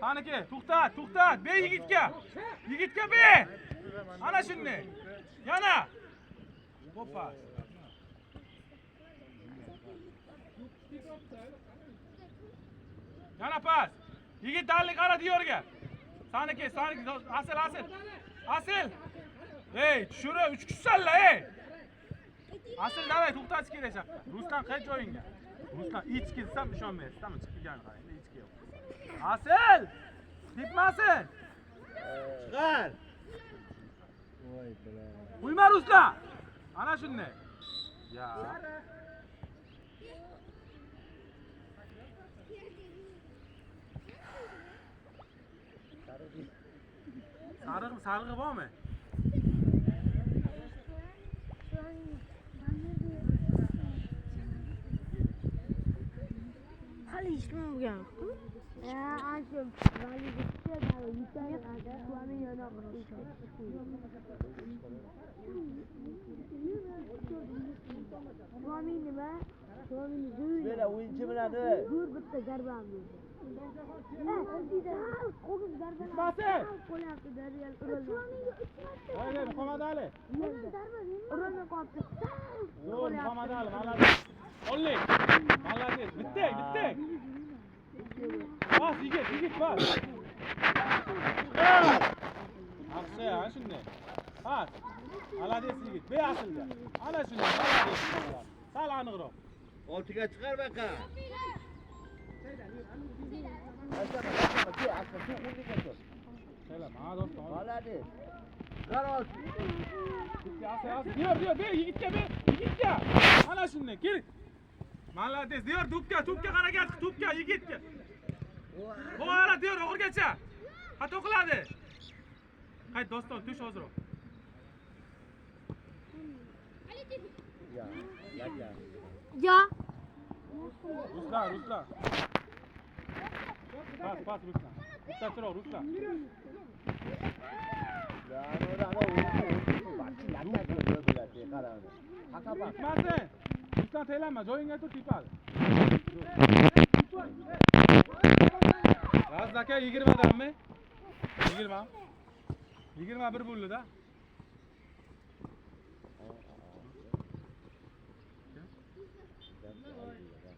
Saniki, to'xtat. Be yigitga. Yigitga be. Ana shunday. Yana. Hoppa. Yana pas. Yigit dalli qara diyorga. Saniki. Asil. Ey, tushira 3 kishsalla, ey. Asil davay to'xtatish kerak shaqqa. Ruslan qayerga joyingga? Ruslan ichki desam ishonmaysiz, tamam chiqgan qarang, ichki yo'q. Asil! Ketmasin. Chiqar. Voy bilan. Qo'yma Ruslan. Ana shunday. Ya. Sarıgı bormi? Hali hech kim bo'lgan yo'q-ku. Ancha valiga tushadi, yutadi, suami yana Suami nima? Suamini zo'y. Bela o'yinchi biladi. Zo'r bitta zarba berdi. Qo'g'iz zarba. Basi! Qo'lyapti, Dariyal urildi. Haydi, Muhammad Ali. Urildi qoldi. Zo'r Muhammad Ali, malades. Ollik. Malades. Bittek. Bas, yigit bas. Yaxshi, ana shunday. Bas. Malades yigit. Be asilga. Ana shunday. Malades. Sal aniqroq. Oltiga chiqar baqa. Selam, ha do'stim. Malades. Chiqar ol. Diyor, be yigitga. Ana shunday. Kel. Malades. Diyor, to'pga qaragan, to'pga yigitga. Bo'g'ala diyor, o'g'irgacha. Xato qiladi. Qayt do'stim, tush hozir. Ya. Ruslan. Pas Ruslan. Bitta tur Ruslan. Ketmasin. Ruslan taylanma, joyingga tur tepadi. Razaka 20 danmi? 20 bir bo'ldi-da.